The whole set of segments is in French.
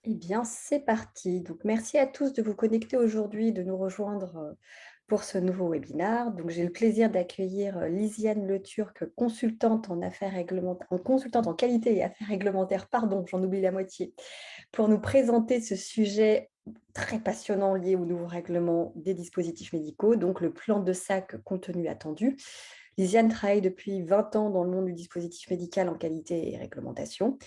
Eh bien, c'est parti. Donc, merci à tous de vous connecter aujourd'hui, de nous rejoindre pour ce nouveau webinaire. Donc, j'ai le plaisir d'accueillir Lisiane Le Turc, consultante en affaires réglementaires, consultante en qualité et affaires réglementaires, pardon, j'en oublie la moitié, pour nous présenter ce sujet très passionnant lié au nouveau règlement des dispositifs médicaux, donc le plan de SAC contenu attendu. Lisiane travaille depuis 20 ans dans le monde du dispositif médical en qualité et réglementation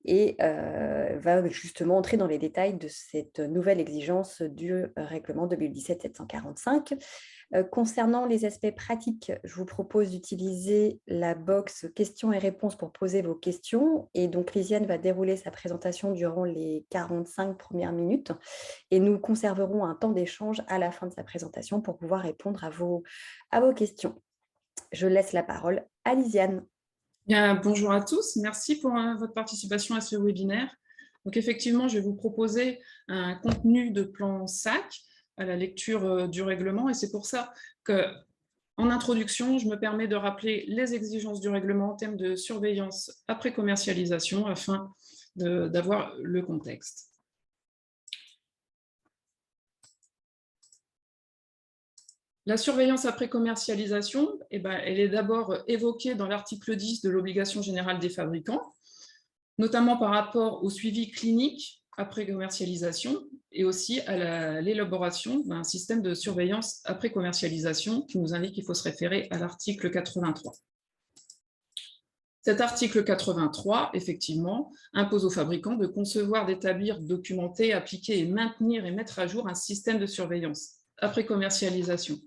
et va justement entrer dans les détails de cette nouvelle exigence du règlement 2017-745. Concernant les aspects pratiques, je vous propose d'utiliser la box questions et réponses pour poser vos questions. Et donc, Lisiane va dérouler sa présentation durant les 45 premières minutes et nous conserverons un temps d'échange à la fin de sa présentation pour pouvoir répondre à vos questions. Je laisse la parole à Lisiane. Bien, bonjour à tous, merci pour votre participation à ce webinaire. Donc effectivement, je vais vous proposer un contenu de plan SAC à la lecture du règlement, et c'est pour ça qu'en introduction, je me permets de rappeler les exigences du règlement en termes de surveillance après commercialisation afin d'avoir le contexte. La surveillance après commercialisation, elle est d'abord évoquée dans l'article 10 de l'obligation générale des fabricants, notamment par rapport au suivi clinique après commercialisation et aussi à l'élaboration d'un système de surveillance après commercialisation qui nous indique qu'il faut se référer à l'article 83. Cet article 83, effectivement, impose aux fabricants de concevoir, d'établir, documenter, appliquer et maintenir et mettre à jour un système de surveillance après commercialisation.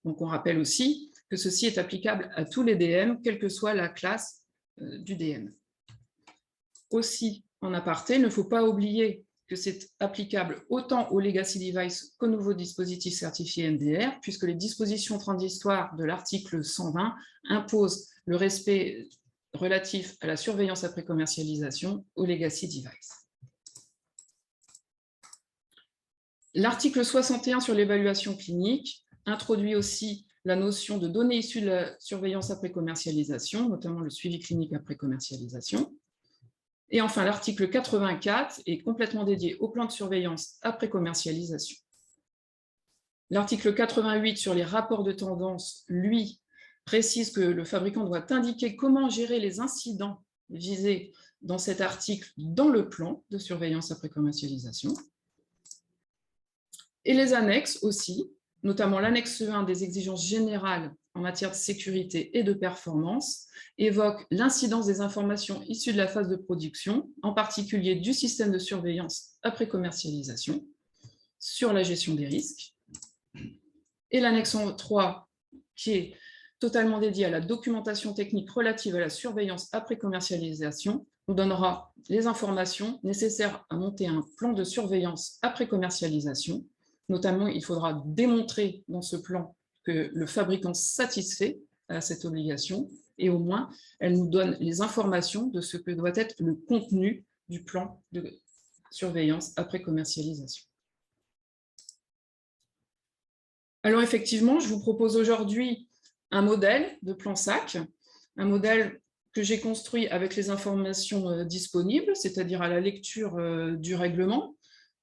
Donc on rappelle aussi que ceci est applicable à tous les DM, quelle que soit la classe du DM. Aussi, en aparté, il ne faut pas oublier que c'est applicable autant aux legacy devices qu'aux nouveaux dispositifs certifiés MDR, puisque les dispositions transitoires de l'article 120 imposent le respect relatif à la surveillance après commercialisation aux legacy devices. L'article 61 sur l'évaluation clinique introduit aussi la notion de données issues de la surveillance après commercialisation, notamment le suivi clinique après commercialisation. Et enfin, l'article 84 est complètement dédié au plan de surveillance après commercialisation. L'article 88 sur les rapports de tendance, lui, précise que le fabricant doit indiquer comment gérer les incidents visés dans cet article dans le plan de surveillance après commercialisation. Et les annexes aussi, notamment l'annexe 1 des exigences générales en matière de sécurité et de performance, évoque l'incidence des informations issues de la phase de production, en particulier du système de surveillance après commercialisation, sur la gestion des risques. Et l'annexe 3, qui est totalement dédiée à la documentation technique relative à la surveillance après commercialisation, nous donnera les informations nécessaires à monter un plan de surveillance après commercialisation. Notamment, il faudra démontrer dans ce plan que le fabricant satisfait à cette obligation, et au moins, elle nous donne les informations de ce que doit être le contenu du plan de surveillance après commercialisation. Alors effectivement, je vous propose aujourd'hui un modèle de plan SAC, un modèle que j'ai construit avec les informations disponibles, c'est-à-dire à la lecture du règlement.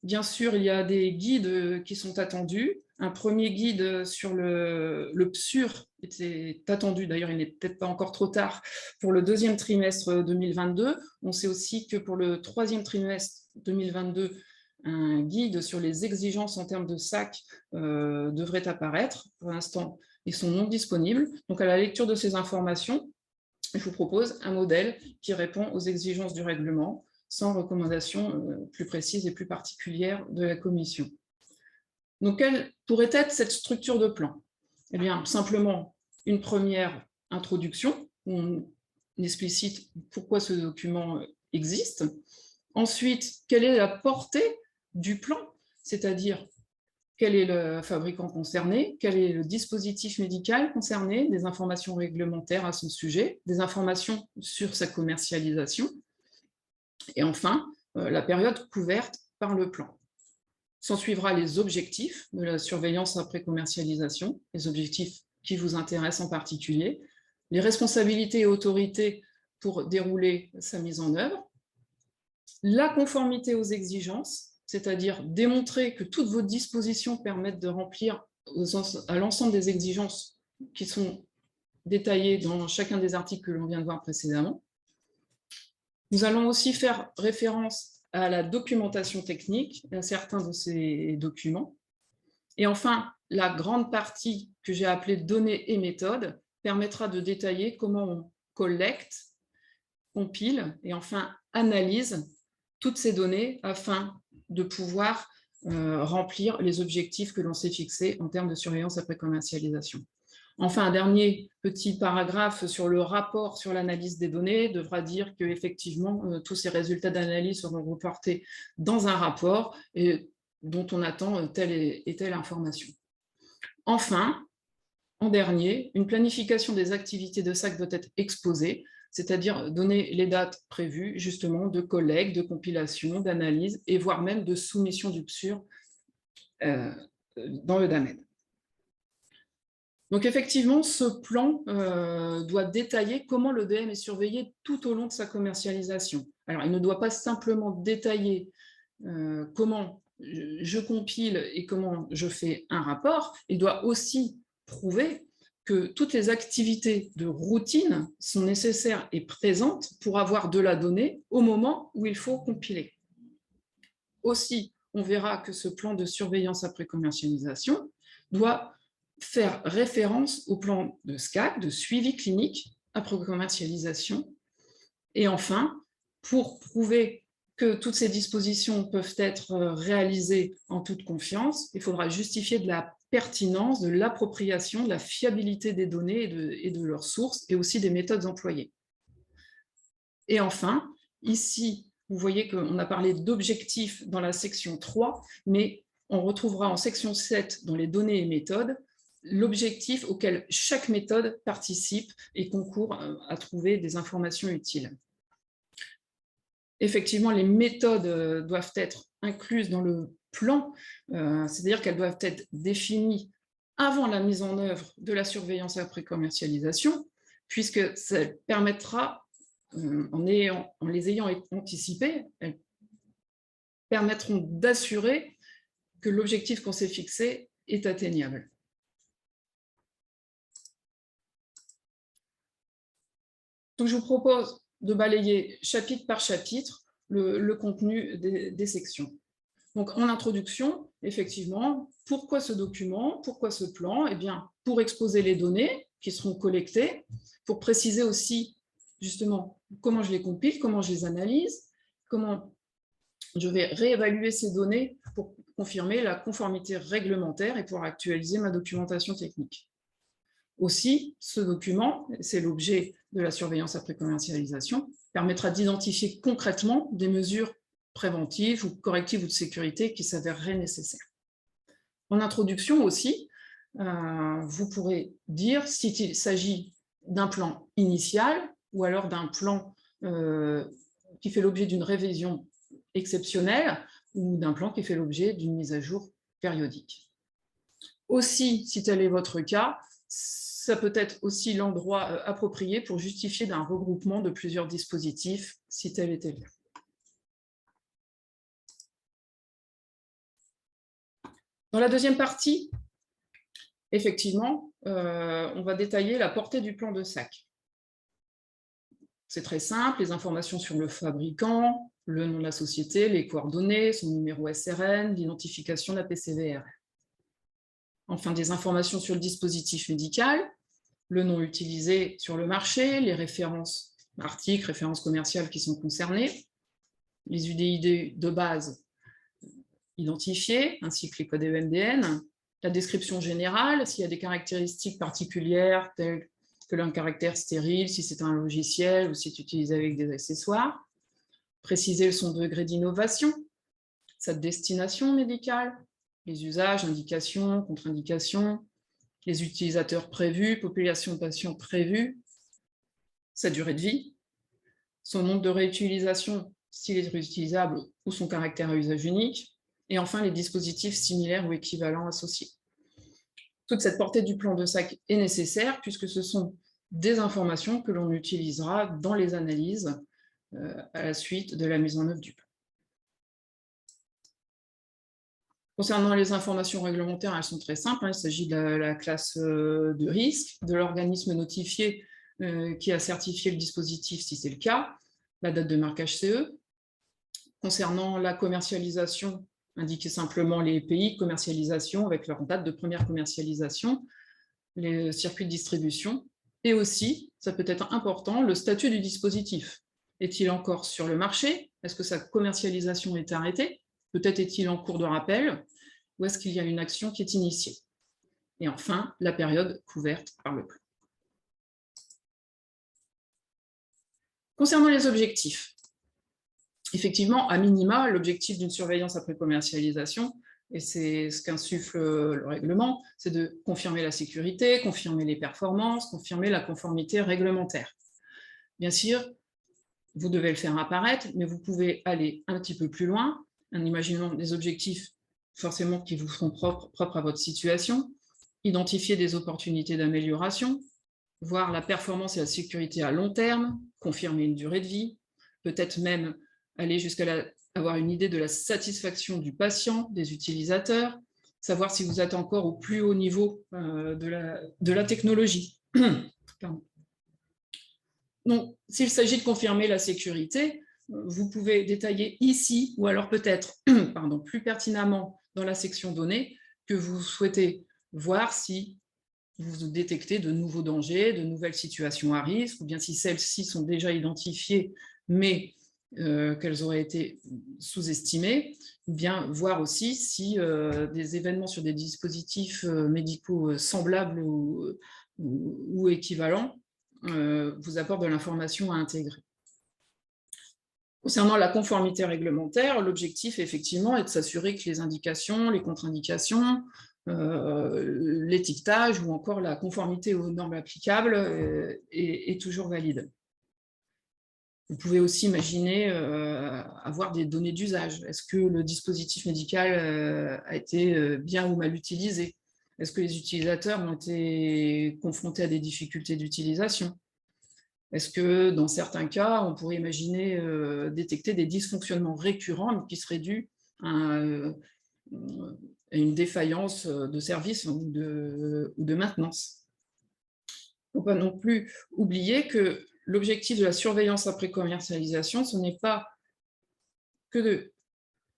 Bien sûr, il y a des guides qui sont attendus. Un premier guide sur le PSUR était attendu, d'ailleurs il n'est peut-être pas encore trop tard, pour le deuxième trimestre 2022. On sait aussi que pour le troisième trimestre 2022, un guide sur les exigences en termes de SAC devrait apparaître. Pour l'instant, ils sont non disponibles. Donc à la lecture de ces informations, je vous propose un modèle qui répond aux exigences du règlement, sans recommandation plus précise et plus particulière de la Commission. Donc, quelle pourrait être cette structure de plan? Eh bien, simplement une première introduction, où on explicite pourquoi ce document existe. Ensuite, quelle est la portée du plan, c'est-à-dire quel est le fabricant concerné, quel est le dispositif médical concerné, des informations réglementaires à son sujet, des informations sur sa commercialisation, et enfin, la période couverte par le plan. S'en suivra les objectifs de la surveillance après commercialisation, les objectifs qui vous intéressent en particulier, les responsabilités et autorités pour dérouler sa mise en œuvre, La conformité aux exigences, c'est-à-dire démontrer que toutes vos dispositions permettent de remplir à l'ensemble des exigences qui sont détaillées dans chacun des articles que l'on vient de voir précédemment. Nous allons aussi faire référence à la documentation technique, à certains de ces documents. Et enfin, la grande partie que j'ai appelée données et méthodes permettra de détailler comment on collecte, compile et enfin analyse toutes ces données afin de pouvoir remplir les objectifs que l'on s'est fixés en termes de surveillance après commercialisation. Enfin, un dernier petit paragraphe sur le rapport sur l'analyse des données devra dire qu'effectivement, tous ces résultats d'analyse seront reportés dans un rapport et dont on attend telle et telle information. Enfin, en dernier, une planification des activités de SAC doit être exposée, c'est-à-dire donner les dates prévues justement de collecte, de compilation, d'analyse et voire même de soumission du PSUR dans le DAMED. Donc effectivement, ce plan doit détailler comment l'EDM est surveillé tout au long de sa commercialisation. Alors, il ne doit pas simplement détailler comment je compile et comment je fais un rapport, il doit aussi prouver que toutes les activités de routine sont nécessaires et présentes pour avoir de la donnée au moment où il faut compiler. Aussi, on verra que ce plan de surveillance après commercialisation doit faire référence au plan de SCAC, de suivi clinique après commercialisation. Et enfin, pour prouver que toutes ces dispositions peuvent être réalisées en toute confiance, il faudra justifier de la pertinence, de l'appropriation, de la fiabilité des données et de leurs sources, et aussi des méthodes employées. Et enfin, ici, vous voyez qu'on a parlé d'objectifs dans la section 3, mais on retrouvera en section 7, dans les données et méthodes, l'objectif auquel chaque méthode participe et concourt à trouver des informations utiles. Effectivement, les méthodes doivent être incluses dans le plan, c'est-à-dire qu'elles doivent être définies avant la mise en œuvre de la surveillance après commercialisation, puisque ça permettra, en les ayant anticipées, elles permettront d'assurer que l'objectif qu'on s'est fixé est atteignable. Donc, je vous propose de balayer chapitre par chapitre le contenu des sections. Donc, en introduction, effectivement, pourquoi ce document, pourquoi ce plan? Eh bien, pour exposer les données qui seront collectées, pour préciser aussi, justement, comment je les compile, comment je les analyse, comment je vais réévaluer ces données pour confirmer la conformité réglementaire et pour actualiser ma documentation technique. Aussi, ce document, c'est l'objet de la surveillance après commercialisation, permettra d'identifier concrètement des mesures préventives ou correctives ou de sécurité qui s'avéreraient nécessaires. En introduction aussi, vous pourrez dire s'il s'agit d'un plan initial ou alors d'un plan qui fait l'objet d'une révision exceptionnelle ou d'un plan qui fait l'objet d'une mise à jour périodique. Aussi, si tel est votre cas, ça peut être aussi l'endroit approprié pour justifier d'un regroupement de plusieurs dispositifs, si tel était le cas. Dans la deuxième partie, effectivement, on va détailler la portée du plan de SAC. C'est très simple, les informations sur le fabricant, le nom de la société, les coordonnées, son numéro SRN, l'identification de la PCVR. Enfin, des informations sur le dispositif médical, le nom utilisé sur le marché, les références articles, références commerciales qui sont concernées, les UDID de base identifiés, ainsi que les codes EMDN, la description générale, s'il y a des caractéristiques particulières telles que un caractère stérile, si c'est un logiciel ou si c'est utilisé avec des accessoires, préciser son degré d'innovation, sa destination médicale, les usages, indications, contre-indications, les utilisateurs prévus, population de patients prévue, sa durée de vie, son nombre de réutilisations s'il est réutilisable ou son caractère à usage unique, et enfin les dispositifs similaires ou équivalents associés. Toute cette portée du plan de SAC est nécessaire puisque ce sont des informations que l'on utilisera dans les analyses à la suite de la mise en œuvre du plan. Concernant les informations réglementaires, elles sont très simples. Il s'agit de la classe de risque, de l'organisme notifié qui a certifié le dispositif si c'est le cas, la date de marquage CE. Concernant la commercialisation, indiquez simplement les pays de commercialisation avec leur date de première commercialisation, les circuits de distribution, et aussi, ça peut être important, le statut du dispositif. Est-il encore sur le marché? Est-ce que sa commercialisation est arrêtée? Peut-être est-il en cours de rappel? Ou est-ce qu'il y a une action qui est initiée? Et enfin, la période couverte par le plan. Concernant les objectifs, effectivement, à minima, l'objectif d'une surveillance après commercialisation, et c'est ce qu'insuffle le règlement, c'est de confirmer la sécurité, confirmer les performances, confirmer la conformité réglementaire. Bien sûr, vous devez le faire apparaître, mais vous pouvez aller un petit peu plus loin, en imaginant des objectifs forcément qui vous seront propres à votre situation, identifier des opportunités d'amélioration, voir la performance et la sécurité à long terme, confirmer une durée de vie, peut-être même aller jusqu'à avoir une idée de la satisfaction du patient, des utilisateurs, savoir si vous êtes encore au plus haut niveau de la technologie. Donc, s'il s'agit de confirmer la sécurité, vous pouvez détailler ici, ou alors peut-être plus pertinemment dans la section données, que vous souhaitez voir si vous détectez de nouveaux dangers, de nouvelles situations à risque, ou bien si celles-ci sont déjà identifiées, mais qu'elles auraient été sous-estimées, ou bien voir aussi si des événements sur des dispositifs médicaux semblables ou équivalents vous apportent de l'information à intégrer. Concernant la conformité réglementaire, l'objectif, effectivement, est de s'assurer que les indications, les contre-indications, l'étiquetage ou encore la conformité aux normes applicables est toujours valide. Vous pouvez aussi imaginer avoir des données d'usage. Est-ce que le dispositif médical a été bien ou mal utilisé? Est-ce que les utilisateurs ont été confrontés à des difficultés d'utilisation? Est-ce que, dans certains cas, on pourrait imaginer détecter des dysfonctionnements récurrents qui seraient dus à une défaillance de service ou de maintenance? Il ne faut pas non plus oublier que l'objectif de la surveillance après commercialisation, ce n'est pas que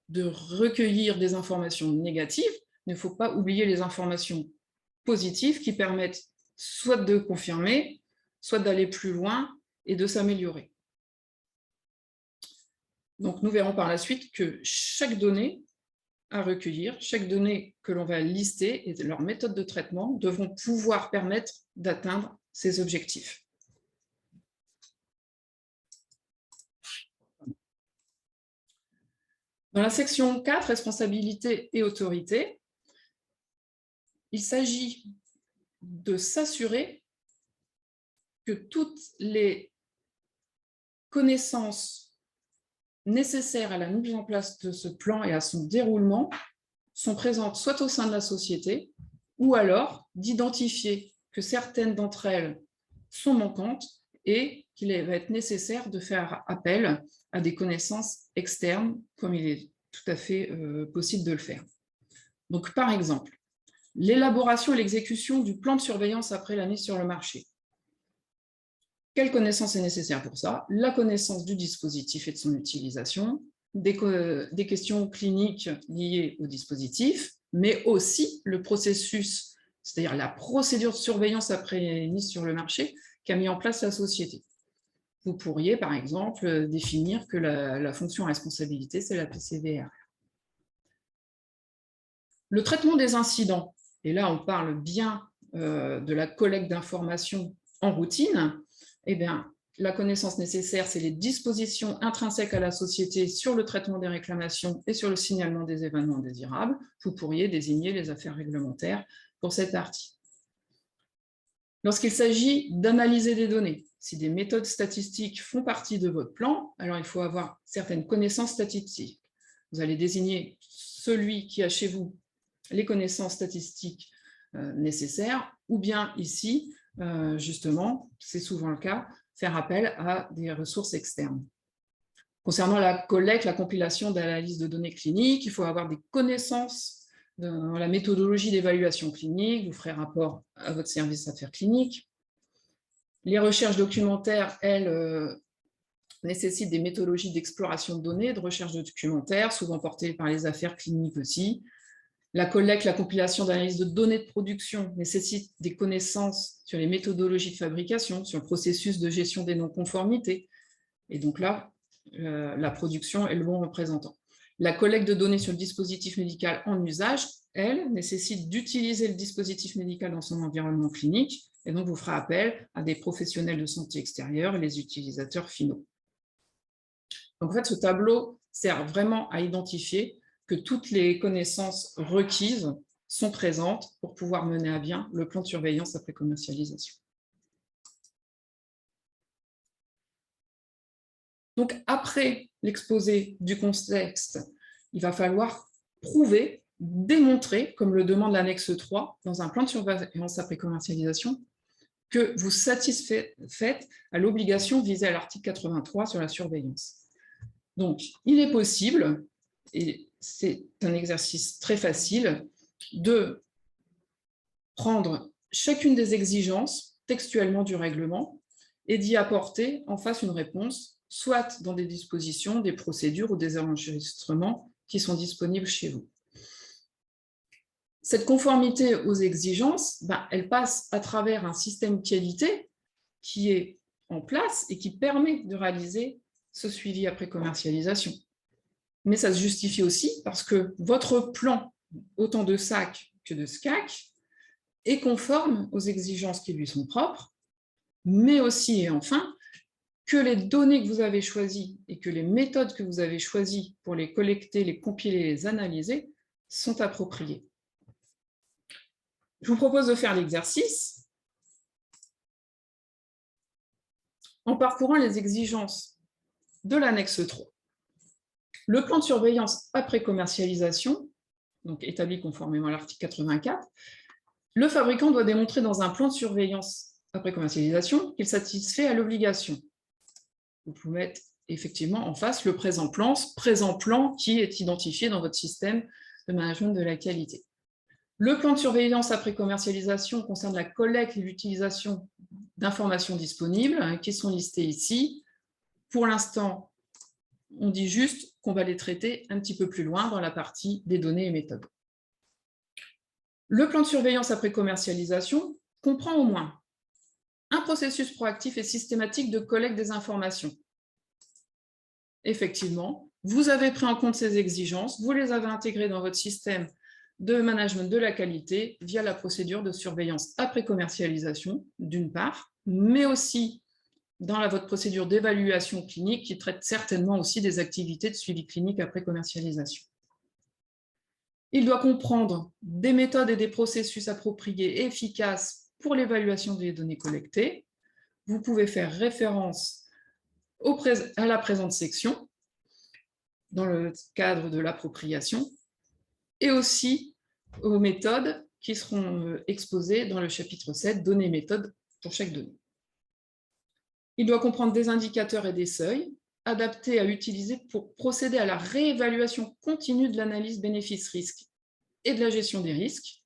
de recueillir des informations négatives, il ne faut pas oublier les informations positives qui permettent soit de confirmer, soit d'aller plus loin et de s'améliorer. Donc, nous verrons par la suite que chaque donnée à recueillir, chaque donnée que l'on va lister et leurs méthodes de traitement devront pouvoir permettre d'atteindre ces objectifs. Dans la section 4, responsabilité et autorité, il s'agit de s'assurer que toutes les connaissances nécessaires à la mise en place de ce plan et à son déroulement sont présentes soit au sein de la société, ou alors d'identifier que certaines d'entre elles sont manquantes et qu'il va être nécessaire de faire appel à des connaissances externes, comme il est tout à fait possible de le faire. Donc, par exemple, l'élaboration et l'exécution du plan de surveillance après la mise sur le marché. Quelle connaissance est nécessaire pour ça? La connaissance du dispositif et de son utilisation, des questions cliniques liées au dispositif, mais aussi le processus, c'est-à-dire la procédure de surveillance après mise sur le marché qu'a mis en place la société. Vous pourriez, par exemple, définir que la fonction à responsabilité, c'est la PCVR. Le traitement des incidents, et là on parle bien de la collecte d'informations en routine, eh bien, la connaissance nécessaire, c'est les dispositions intrinsèques à la société sur le traitement des réclamations et sur le signalement des événements indésirables. Vous pourriez désigner les affaires réglementaires pour cette partie. Lorsqu'il s'agit d'analyser des données, si des méthodes statistiques font partie de votre plan, alors il faut avoir certaines connaissances statistiques. Vous allez désigner celui qui a chez vous les connaissances statistiques nécessaires, ou bien ici, justement, c'est souvent le cas, faire appel à des ressources externes. Concernant la collecte, la compilation d'analyses de données cliniques, il faut avoir des connaissances dans la méthodologie d'évaluation clinique, vous ferez rapport à votre service affaires cliniques. Les recherches documentaires, elles, nécessitent des méthodologies d'exploration de données, de recherche documentaire, souvent portées par les affaires cliniques aussi. La collecte, la compilation d'analyses de données de production nécessite des connaissances sur les méthodologies de fabrication, sur le processus de gestion des non-conformités. Et donc là, la production est le bon représentant. La collecte de données sur le dispositif médical en usage, elle, nécessite d'utiliser le dispositif médical dans son environnement clinique, et donc vous ferez appel à des professionnels de santé extérieure et les utilisateurs finaux. Donc en fait, ce tableau sert vraiment à identifier que toutes les connaissances requises sont présentes pour pouvoir mener à bien le plan de surveillance après commercialisation. Donc, après l'exposé du contexte, il va falloir prouver, démontrer, comme le demande l'annexe 3, dans un plan de surveillance après commercialisation, que vous satisfaites à l'obligation visée à l'article 83 sur la surveillance. Donc, il est possible, et c'est un exercice très facile, de prendre chacune des exigences textuellement du règlement et d'y apporter en face une réponse, soit dans des dispositions, des procédures ou des enregistrements qui sont disponibles chez vous. Cette conformité aux exigences, elle passe à travers un système qualité qui est en place et qui permet de réaliser ce suivi après commercialisation. Mais ça se justifie aussi parce que votre plan, autant de SAC que de SCAC, est conforme aux exigences qui lui sont propres, mais aussi et enfin que les données que vous avez choisies et que les méthodes que vous avez choisies pour les collecter, les compiler, les analyser sont appropriées. Je vous propose de faire l'exercice en parcourant les exigences de l'annexe 3. Le plan de surveillance après commercialisation, donc établi conformément à l'article 84, le fabricant doit démontrer dans un plan de surveillance après commercialisation qu'il satisfait à l'obligation. Vous pouvez mettre effectivement en face le présent plan qui est identifié dans votre système de management de la qualité. Le plan de surveillance après commercialisation concerne la collecte et l'utilisation d'informations disponibles qui sont listées ici. Pour l'instant, on dit juste qu'on va les traiter un petit peu plus loin dans la partie des données et méthodes. Le plan de surveillance après commercialisation comprend au moins un processus proactif et systématique de collecte des informations. Effectivement, vous avez pris en compte ces exigences, vous les avez intégrées dans votre système de management de la qualité via la procédure de surveillance après commercialisation, d'une part, mais aussi dans votre procédure d'évaluation clinique qui traite certainement aussi des activités de suivi clinique après commercialisation. Il doit comprendre des méthodes et des processus appropriés et efficaces pour l'évaluation des données collectées. Vous pouvez faire référence à la présente section dans le cadre de l'appropriation et aussi aux méthodes qui seront exposées dans le chapitre 7, données et méthodes pour chaque donnée. Il doit comprendre des indicateurs et des seuils adaptés à utiliser pour procéder à la réévaluation continue de l'analyse bénéfice-risque et de la gestion des risques.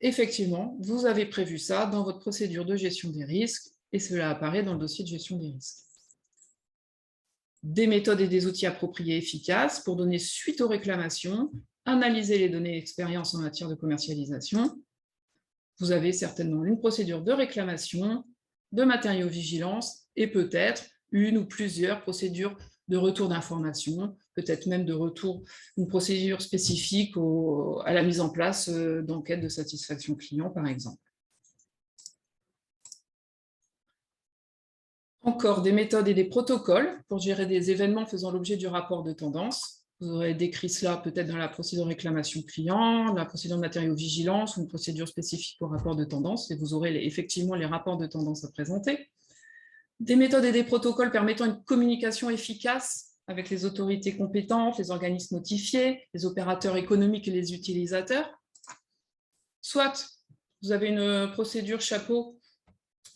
Effectivement, vous avez prévu ça dans votre procédure de gestion des risques et cela apparaît dans le dossier de gestion des risques. Des méthodes et des outils appropriés et efficaces pour donner suite aux réclamations, analyser les données d'expérience en matière de commercialisation. Vous avez certainement une procédure de réclamation, de matériaux-vigilance et peut-être une ou plusieurs procédures de retour d'informations, peut-être même de retour, une procédure spécifique à la mise en place d'enquêtes de satisfaction client, par exemple. Encore des méthodes et des protocoles pour gérer des événements faisant l'objet du rapport de tendance. Vous aurez décrit cela peut-être dans la procédure de réclamation client, la procédure de matériaux-vigilance ou une procédure spécifique au rapport de tendance, et vous aurez effectivement les rapports de tendance à présenter. Des méthodes et des protocoles permettant une communication efficace avec les autorités compétentes, les organismes notifiés, les opérateurs économiques et les utilisateurs. Soit vous avez une procédure chapeau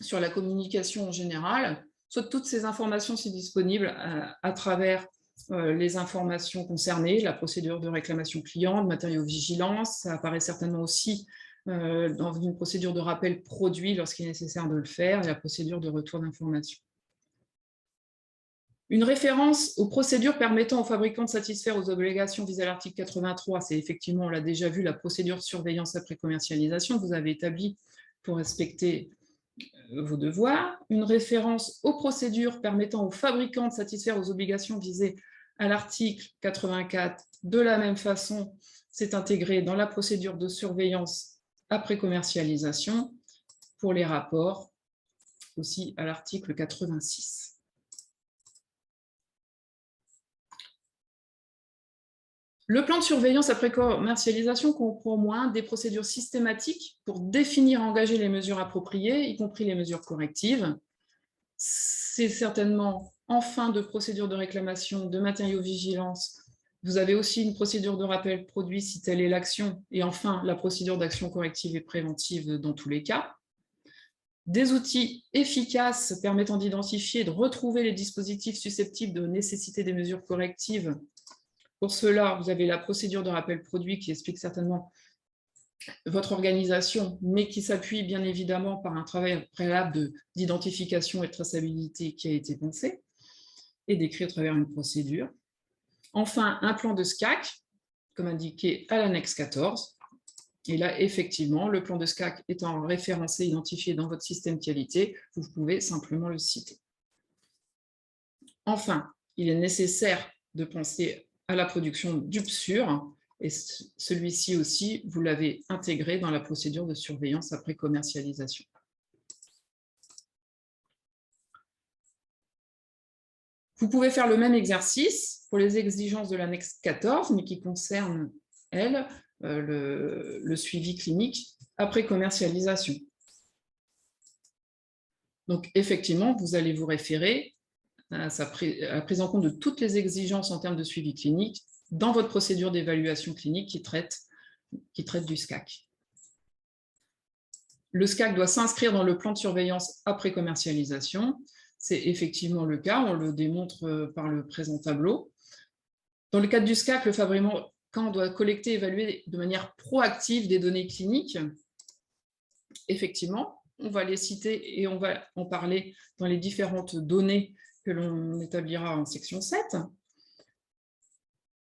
sur la communication en général, soit toutes ces informations sont disponibles à travers les informations concernées, la procédure de réclamation client, de matériaux-vigilance. Ça apparaît certainement aussi dans une procédure de rappel produit lorsqu'il est nécessaire de le faire, et la procédure de retour d'information. Une référence aux procédures permettant aux fabricants de satisfaire aux obligations visées à l'article 83, c'est effectivement, on l'a déjà vu, la procédure de surveillance après commercialisation que vous avez établie pour respecter vos devoirs. Une référence aux procédures permettant aux fabricants de satisfaire aux obligations visées à l'article 84. De la même façon, c'est intégré dans la procédure de surveillance après commercialisation pour les rapports, aussi à l'article 86. Le plan de surveillance après commercialisation comprend au moins des procédures systématiques pour définir et engager les mesures appropriées, y compris les mesures correctives. C'est certainement en fin de procédure de réclamation de matériaux-vigilance. Vous avez aussi une procédure de rappel produit si telle est l'action, et enfin la procédure d'action corrective et préventive dans tous les cas. Des outils efficaces permettant d'identifier et de retrouver les dispositifs susceptibles de nécessiter des mesures correctives. Pour cela, vous avez la procédure de rappel produit qui explique certainement votre organisation, mais qui s'appuie bien évidemment par un travail préalable d'identification et de traçabilité qui a été pensé et décrit à travers une procédure. Enfin, un plan de SCAC, comme indiqué à l'annexe 14. Et là, effectivement, le plan de SCAC étant référencé, identifié dans votre système qualité, vous pouvez simplement le citer. Enfin, il est nécessaire de penser à la production du PSUR, et celui-ci aussi, vous l'avez intégré dans la procédure de surveillance après commercialisation. Vous pouvez faire le même exercice pour les exigences de l'annexe 14, mais qui concernent, elles, le suivi clinique après commercialisation. Donc, effectivement, vous allez vous référer à la prise en compte de toutes les exigences en termes de suivi clinique dans votre procédure d'évaluation clinique qui traite du SCAC. Le SCAC doit s'inscrire dans le plan de surveillance après commercialisation. C'est effectivement le cas, on le démontre par le présent tableau. Dans le cadre du SCAC, le fabricant doit collecter et évaluer de manière proactive des données cliniques. Effectivement, on va les citer et on va en parler dans les différentes données que l'on établira en section 7.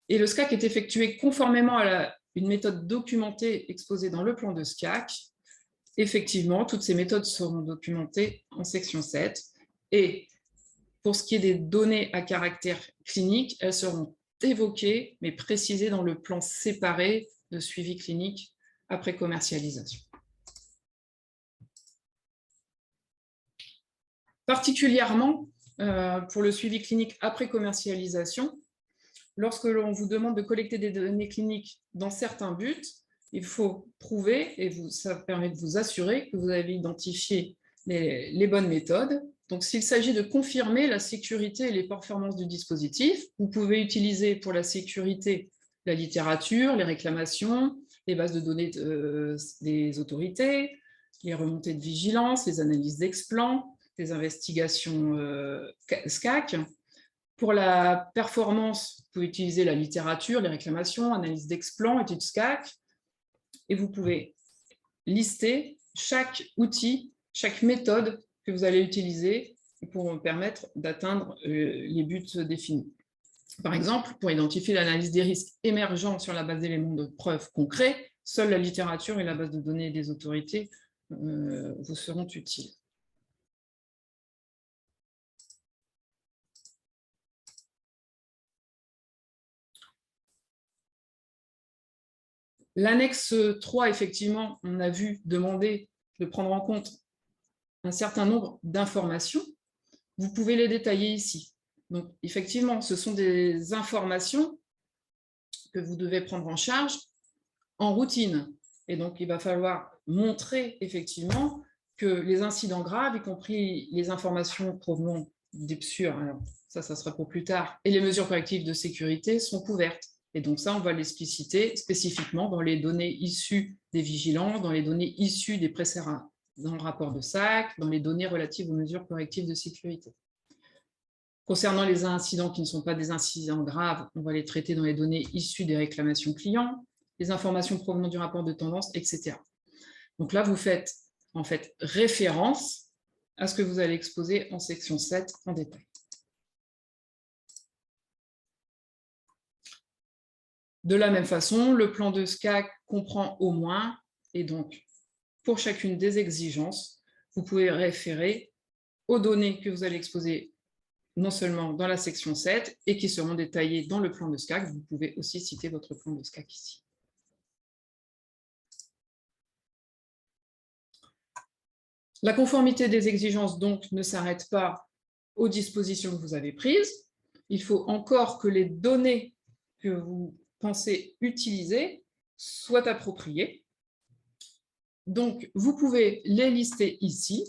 Et le SCAC est effectué conformément à une méthode documentée exposée dans le plan de SCAC. Effectivement, toutes ces méthodes seront documentées en section 7. Et pour ce qui est des données à caractère clinique, elles seront évoquées, mais précisées dans le plan séparé de suivi clinique après commercialisation. Particulièrement, pour le suivi clinique après commercialisation, lorsque l'on vous demande de collecter des données cliniques dans certains buts, il faut prouver, et ça permet de vous assurer que vous avez identifié les bonnes méthodes. Donc, s'il s'agit de confirmer la sécurité et les performances du dispositif, vous pouvez utiliser pour la sécurité la littérature, les réclamations, les bases de données des autorités, les remontées de vigilance, les analyses d'explant, des investigations SCAC. Pour la performance, vous pouvez utiliser la littérature, les réclamations, analyse d'explant, études SCAC, et vous pouvez lister chaque outil, chaque méthode que vous allez utiliser pour vous permettre d'atteindre les buts définis. Par exemple, pour identifier l'analyse des risques émergents sur la base d'éléments de preuve concrets, seule la littérature et la base de données des autorités vous seront utiles. L'annexe 3, effectivement, on a vu demander de prendre en compte un certain nombre d'informations. Vous pouvez les détailler ici. Donc, effectivement, ce sont des informations que vous devez prendre en charge en routine. Et donc, il va falloir montrer, effectivement, que les incidents graves, y compris les informations provenant des PSUR, alors ça sera pour plus tard, et les mesures correctives de sécurité sont couvertes. Et donc ça, on va l'expliciter spécifiquement dans les données issues des vigilances, dans les données issues des précédents, dans le rapport de SAC, dans les données relatives aux mesures correctives de sécurité. Concernant les incidents qui ne sont pas des incidents graves, on va les traiter dans les données issues des réclamations clients, les informations provenant du rapport de tendance, etc. Donc là, vous faites en fait référence à ce que vous allez exposer en section 7 en détail. De la même façon, le plan de SCAC comprend au moins, et donc pour chacune des exigences, vous pouvez référer aux données que vous allez exposer non seulement dans la section 7 et qui seront détaillées dans le plan de SCAC. Vous pouvez aussi citer votre plan de SCAC ici. La conformité des exigences donc ne s'arrête pas aux dispositions que vous avez prises. Il faut encore que les données que vous pensez utiliser soient appropriées. Donc, vous pouvez les lister ici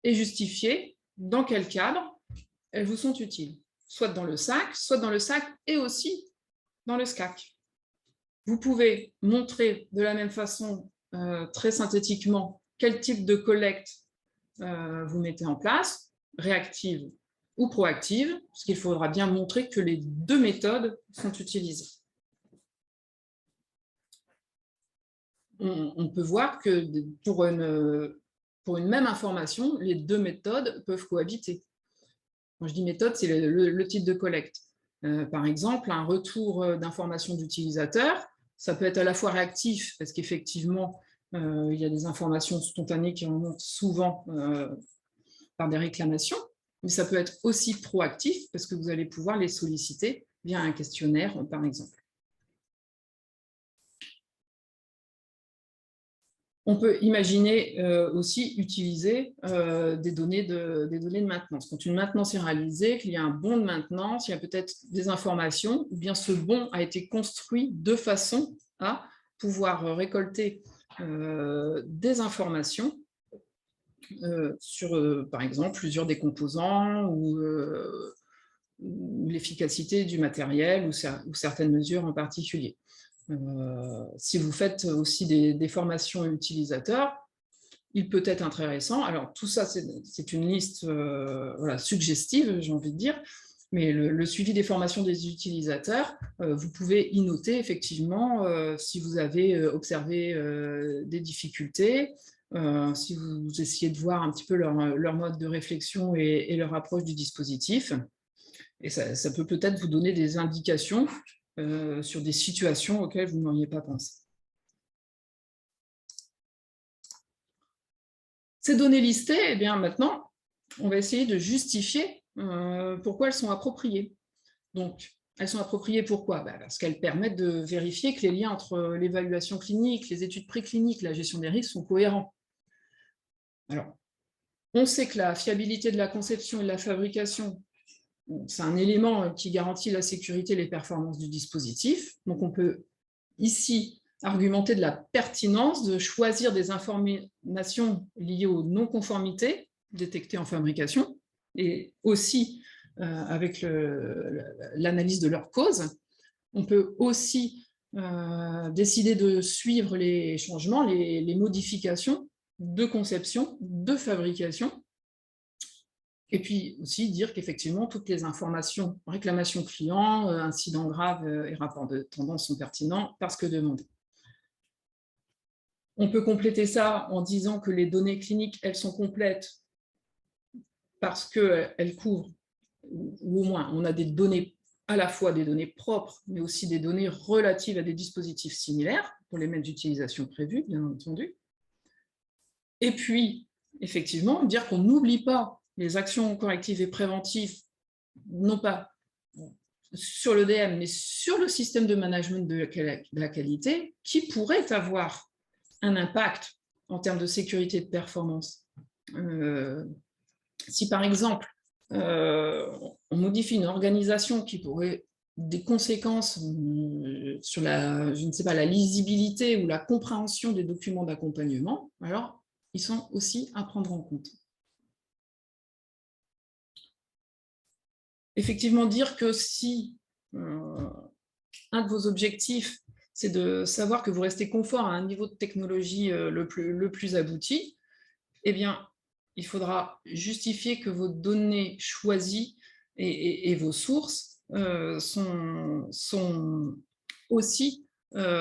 et justifier dans quel cadre elles vous sont utiles, soit dans le SAC et aussi dans le SCAC. Vous pouvez montrer de la même façon, très synthétiquement, quel type de collecte vous mettez en place, réactive ou proactive, parce qu'il faudra bien montrer que les deux méthodes sont utilisées. On peut voir que pour une même information, les deux méthodes peuvent cohabiter. Quand je dis méthode, c'est le type de collecte. Par exemple, un retour d'informations d'utilisateurs, ça peut être à la fois réactif, parce qu'effectivement, il y a des informations spontanées qui remontent souvent par des réclamations, mais ça peut être aussi proactif, parce que vous allez pouvoir les solliciter via un questionnaire, par exemple. On peut imaginer aussi utiliser des données de maintenance. Quand une maintenance est réalisée, qu'il y a un bon de maintenance, il y a peut-être des informations, ou bien ce bon a été construit de façon à pouvoir récolter des informations sur, par exemple, plusieurs des composants ou l'efficacité du matériel ou certaines mesures en particulier. Si vous faites aussi des formations utilisateurs, il peut être intéressant. Alors, tout ça, c'est une liste voilà, suggestive, j'ai envie de dire, mais le suivi des formations des utilisateurs, vous pouvez y noter effectivement si vous avez observé des difficultés, si vous essayez de voir un petit peu leur mode de réflexion et leur approche du dispositif. Et ça peut peut-être vous donner des indications sur des situations auxquelles vous n'auriez pas pensé. Ces données listées, eh bien, maintenant, on va essayer de justifier pourquoi elles sont appropriées. Donc, elles sont appropriées pourquoi? Parce qu'elles permettent de vérifier que les liens entre l'évaluation clinique, les études précliniques, la gestion des risques sont cohérents. Alors, on sait que la fiabilité de la conception et de la fabrication, c'est un élément qui garantit la sécurité et les performances du dispositif. Donc, on peut ici argumenter de la pertinence de choisir des informations liées aux non-conformités détectées en fabrication et aussi avec l'analyse de leurs causes. On peut aussi décider de suivre les changements, les modifications de conception, de fabrication, et puis aussi dire qu'effectivement, toutes les informations, réclamations clients, incidents graves et rapports de tendance sont pertinents parce que demandés. On peut compléter ça en disant que les données cliniques, elles sont complètes parce qu'elles couvrent, ou au moins on a des données, à la fois des données propres, mais aussi des données relatives à des dispositifs similaires, pour les mettre d'utilisation prévus, bien entendu. Et puis, effectivement, dire qu'on n'oublie pas les actions correctives et préventives, non pas sur l'EDM, mais sur le système de management de la qualité, qui pourrait avoir un impact en termes de sécurité et de performance. Si par exemple, on modifie une organisation qui pourrait des conséquences sur je ne sais pas, la lisibilité ou la compréhension des documents d'accompagnement, alors ils sont aussi à prendre en compte. Effectivement, dire que si un de vos objectifs, c'est de savoir que vous restez conforme à un niveau de technologie le plus abouti, eh bien, il faudra justifier que vos données choisies et vos sources sont aussi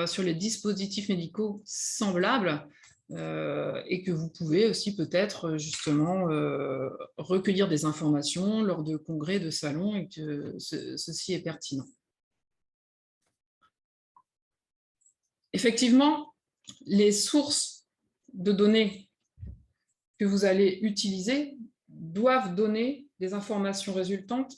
sur les dispositifs médicaux semblables et que vous pouvez aussi peut-être justement recueillir des informations lors de congrès, de salons et que ceci est pertinent. Effectivement, les sources de données que vous allez utiliser doivent donner des informations résultantes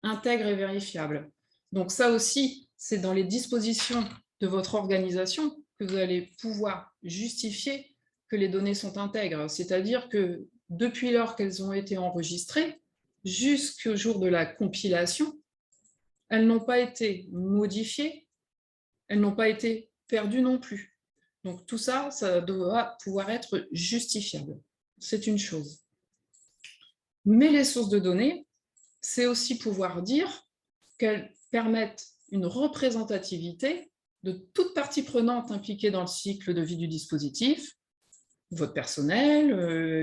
intègres et vérifiables. Donc ça aussi, c'est dans les dispositions de votre organisation que vous allez pouvoir justifier que les données sont intègres. C'est-à-dire que depuis lors qu'elles ont été enregistrées, jusqu'au jour de la compilation, elles n'ont pas été modifiées, elles n'ont pas été perdues non plus. Donc tout ça, ça doit pouvoir être justifiable. C'est une chose. Mais les sources de données, c'est aussi pouvoir dire qu'elles permettent une représentativité de toute partie prenante impliquée dans le cycle de vie du dispositif, votre personnel,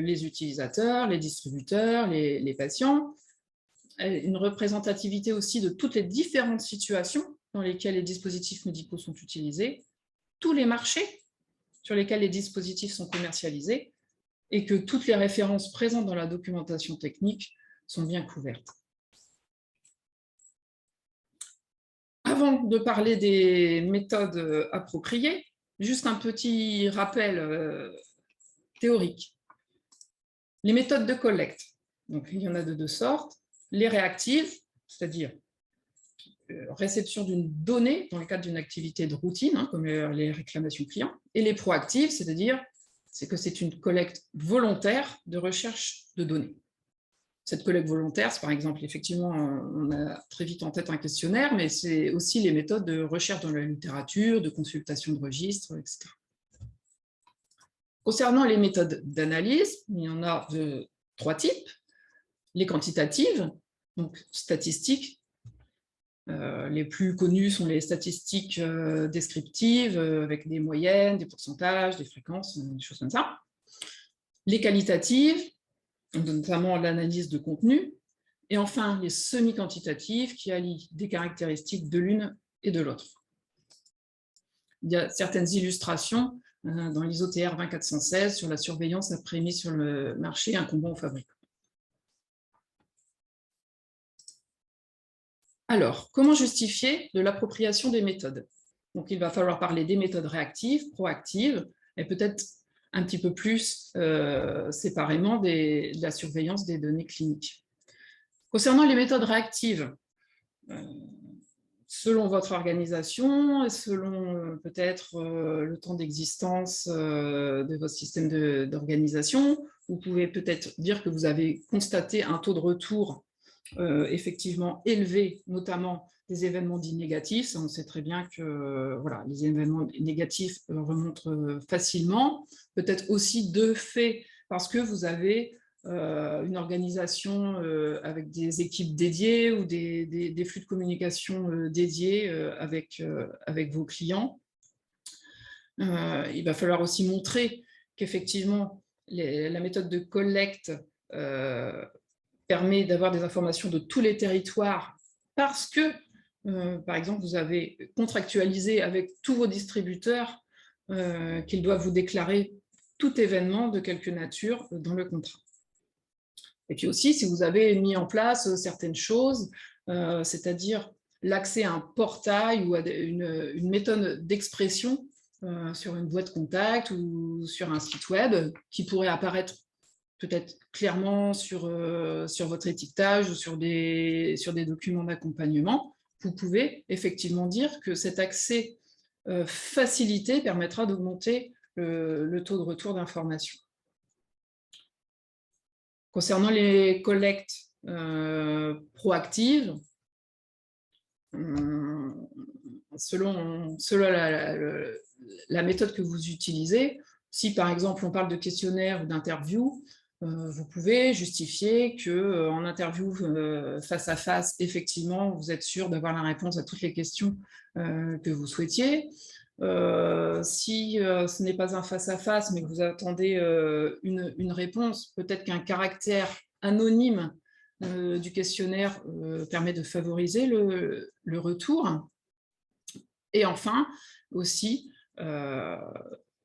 les utilisateurs, les distributeurs, les patients, une représentativité aussi de toutes les différentes situations dans lesquelles les dispositifs médicaux sont utilisés, tous les marchés sur lesquels les dispositifs sont commercialisés, et que toutes les références présentes dans la documentation technique sont bien couvertes. Avant de parler des méthodes appropriées, juste un petit rappel théorique. Les méthodes de collecte, donc il y en a de deux sortes. Les réactives, c'est-à-dire réception d'une donnée dans le cadre d'une activité de routine, comme les réclamations clients, et les proactives, c'est-à-dire que c'est une collecte volontaire de recherche de données. Cette collecte volontaire, c'est par exemple, effectivement, on a très vite en tête un questionnaire, mais c'est aussi les méthodes de recherche dans la littérature, de consultation de registres, etc. Concernant les méthodes d'analyse, il y en a de trois types. Les quantitatives, donc statistiques. Les plus connues sont les statistiques descriptives, avec des moyennes, des pourcentages, des fréquences, des choses comme ça. Les qualitatives, notamment l'analyse de contenu. Et enfin, les semi-quantitatives, qui allient des caractéristiques de l'une et de l'autre. Il y a certaines illustrations dans l'ISO-TR 20416 sur la surveillance après mise sur le marché incombant aux fabricants. Alors, comment justifier de l'appropriation des méthodes? Donc, il va falloir parler des méthodes réactives, proactives, et peut-être un petit peu plus séparément de la surveillance des données cliniques. Concernant les méthodes réactives, selon votre organisation, selon peut-être le temps d'existence de votre système d'organisation, vous pouvez peut-être dire que vous avez constaté un taux de retour effectivement élevé, notamment des événements dits négatifs. On sait très bien que voilà, les événements négatifs remontent facilement, peut-être aussi de fait parce que vous avez une organisation avec des équipes dédiées ou des flux de communication dédiés avec vos clients. Il va falloir aussi montrer qu'effectivement, la méthode de collecte permet d'avoir des informations de tous les territoires parce que, par exemple, vous avez contractualisé avec tous vos distributeurs qu'ils doivent vous déclarer tout événement de quelque nature dans le contrat. Et puis aussi, si vous avez mis en place certaines choses, c'est-à-dire l'accès à un portail ou à une méthode d'expression sur une boîte contact ou sur un site web qui pourrait apparaître peut-être clairement sur votre étiquetage ou sur des documents d'accompagnement, vous pouvez effectivement dire que cet accès facilité permettra d'augmenter le taux de retour d'information. Concernant les collectes proactives, selon la méthode que vous utilisez, si par exemple on parle de questionnaire ou d'interview, vous pouvez justifier qu'en interview face à face, effectivement, vous êtes sûr d'avoir la réponse à toutes les questions que vous souhaitiez. Si ce n'est pas un face-à-face, mais que vous attendez une réponse, peut-être qu'un caractère anonyme du questionnaire permet de favoriser le retour. Et enfin, aussi,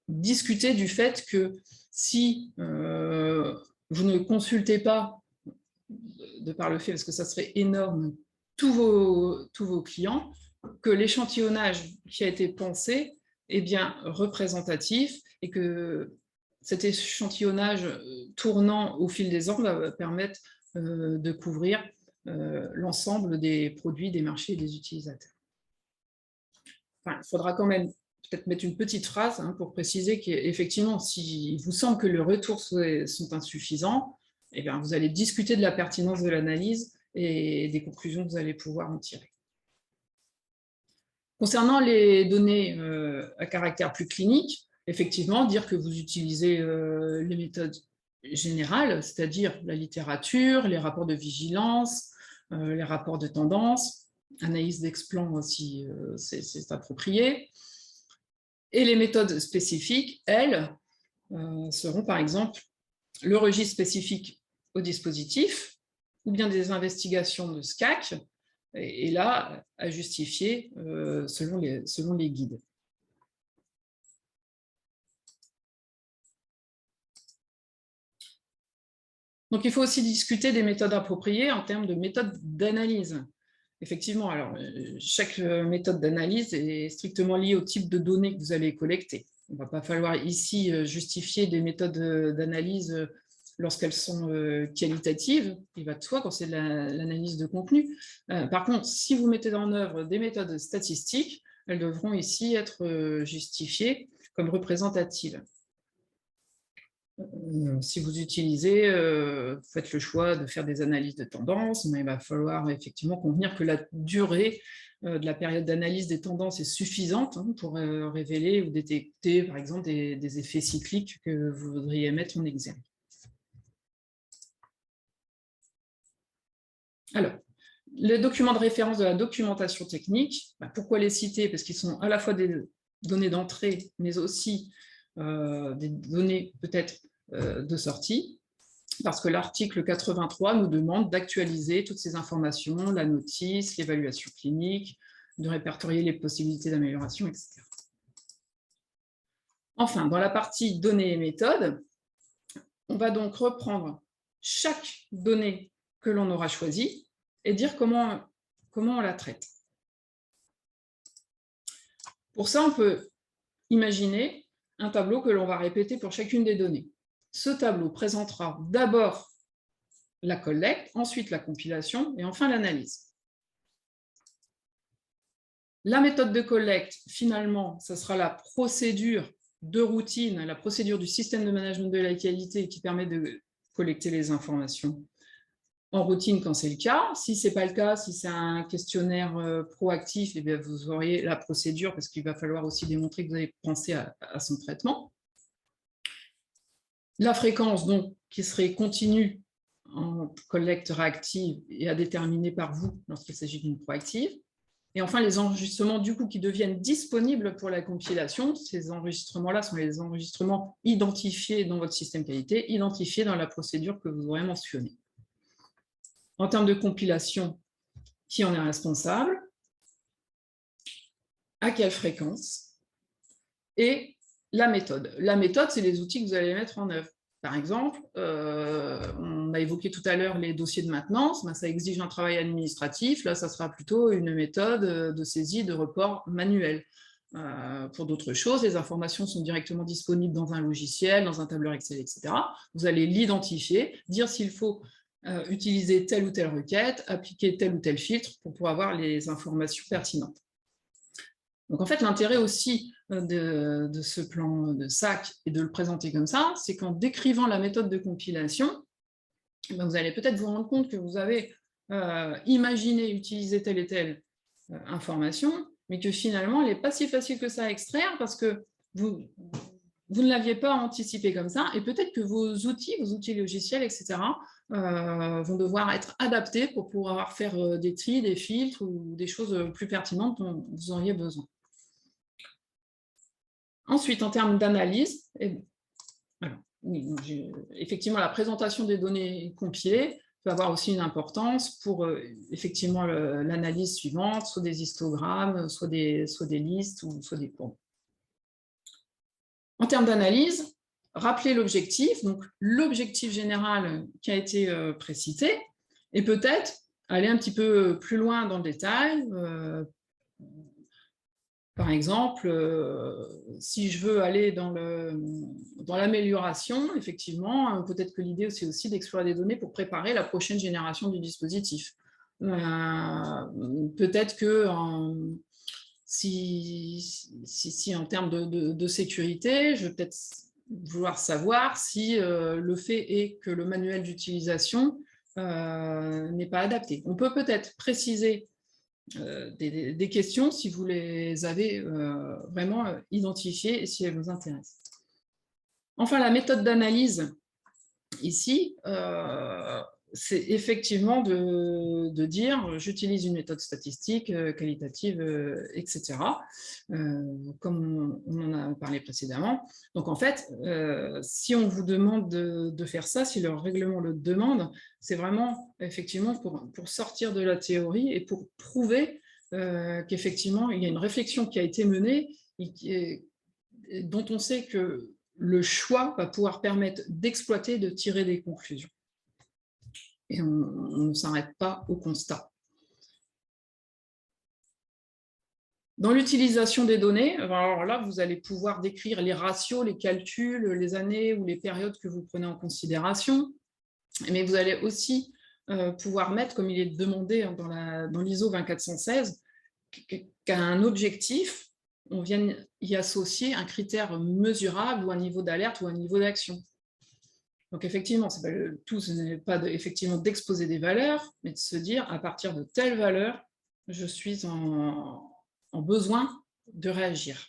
discuter du fait que si vous ne consultez pas, de par le fait, parce que ça serait énorme, tous vos clients, que l'échantillonnage qui a été pensé est bien représentatif et que cet échantillonnage tournant au fil des ans va permettre de couvrir l'ensemble des produits, des marchés et des utilisateurs. Enfin, il faudra quand même peut-être mettre une petite phrase pour préciser qu'effectivement, s'il vous semble que les retours sont insuffisants, eh bien, vous allez discuter de la pertinence de l'analyse et des conclusions que vous allez pouvoir en tirer. Concernant les données à caractère plus clinique, effectivement, dire que vous utilisez les méthodes générales, c'est-à-dire la littérature, les rapports de vigilance, les rapports de tendance, analyse d'explant aussi, c'est approprié. Et les méthodes spécifiques, elles, seront par exemple le registre spécifique au dispositif, ou bien des investigations de SCAC, et là, à justifier selon les guides. Donc, il faut aussi discuter des méthodes appropriées en termes de méthodes d'analyse. Effectivement, alors, chaque méthode d'analyse est strictement liée au type de données que vous allez collecter. Il ne va pas falloir ici justifier des méthodes d'analyse lorsqu'elles sont qualitatives. Il va de soi quand c'est l'analyse de contenu. Par contre, si vous mettez en œuvre des méthodes statistiques, elles devront ici être justifiées comme représentatives. Si vous utilisez, faites le choix de faire des analyses de tendance, mais il va falloir effectivement convenir que la durée de la période d'analyse des tendances est suffisante pour révéler ou détecter, par exemple, des effets cycliques que vous voudriez mettre en exergue. Alors, les documents de référence de la documentation technique, pourquoi les citer? Parce qu'ils sont à la fois des données d'entrée, mais aussi des données peut-être de sortie, parce que l'article 83 nous demande d'actualiser toutes ces informations, la notice, l'évaluation clinique, de répertorier les possibilités d'amélioration, etc. Enfin, dans la partie données et méthodes, on va donc reprendre chaque donnée que l'on aura choisie et dire comment on la traite. Pour ça, on peut imaginer un tableau que l'on va répéter pour chacune des données. Ce tableau présentera d'abord la collecte, ensuite la compilation et enfin l'analyse. La méthode de collecte, finalement, ce sera la procédure de routine, la procédure du système de management de la qualité qui permet de collecter les informations en routine quand c'est le cas. Si ce n'est pas le cas, si c'est un questionnaire proactif, eh bien vous auriez la procédure parce qu'il va falloir aussi démontrer que vous avez pensé à son traitement. La fréquence, donc, qui serait continue en collecte réactive et à déterminer par vous lorsqu'il s'agit d'une proactive. Et enfin, les enregistrements, du coup, qui deviennent disponibles pour la compilation. Ces enregistrements-là sont les enregistrements identifiés dans votre système qualité, identifiés dans la procédure que vous aurez mentionnée. En termes de compilation, qui en est responsable? À quelle fréquence? Et la méthode. La méthode, c'est les outils que vous allez mettre en œuvre. Par exemple, on a évoqué tout à l'heure les dossiers de maintenance, ça exige un travail administratif, là ça sera plutôt une méthode de saisie de report manuel. Pour d'autres choses, les informations sont directement disponibles dans un logiciel, dans un tableur Excel, etc. Vous allez l'identifier, dire s'il faut utiliser telle ou telle requête, appliquer tel ou tel filtre pour pouvoir avoir les informations pertinentes. Donc en fait, l'intérêt aussi de ce plan de SAC et de le présenter comme ça, c'est qu'en décrivant la méthode de compilation, vous allez peut-être vous rendre compte que vous avez imaginé utiliser telle et telle information, mais que finalement, elle n'est pas si facile que ça à extraire parce que vous ne l'aviez pas anticipé comme ça, et peut-être que vos outils logiciels, etc., vont devoir être adaptés pour pouvoir faire des tris, des filtres ou des choses plus pertinentes dont vous auriez besoin. Ensuite, en termes d'analyse, effectivement, la présentation des données compilées peut avoir aussi une importance pour effectivement l'analyse suivante, soit des histogrammes, soit des listes ou soit des courbes. En termes d'analyse, rappelez l'objectif, donc l'objectif général qui a été précité, et peut-être aller un petit peu plus loin dans le détail. Par exemple, si je veux aller dans l'amélioration, effectivement, peut-être que l'idée, c'est aussi d'explorer des données pour préparer la prochaine génération du dispositif. Peut-être que si en termes de sécurité, je vais peut-être vouloir savoir si le fait est que le manuel d'utilisation n'est pas adapté. On peut peut-être préciser des questions si vous les avez vraiment identifiées et si elles vous intéressent. Enfin, la méthode d'analyse, ici, c'est effectivement de dire j'utilise une méthode statistique, qualitative, etc., comme on en a parlé précédemment. Donc en fait, si on vous demande de faire ça, si le règlement le demande, c'est vraiment effectivement pour sortir de la théorie et pour prouver qu'effectivement il y a une réflexion qui a été menée et dont on sait que le choix va pouvoir permettre d'exploiter, de tirer des conclusions. Et on ne s'arrête pas au constat. Dans l'utilisation des données, alors là, vous allez pouvoir décrire les ratios, les calculs, les années ou les périodes que vous prenez en considération, mais vous allez aussi pouvoir mettre, comme il est demandé dans l'ISO 20416, qu'à un objectif, on vient y associer un critère mesurable ou un niveau d'alerte ou un niveau d'action. Donc effectivement, tout ce n'est pas effectivement d'exposer des valeurs, mais de se dire à partir de telle valeur, je suis en besoin de réagir.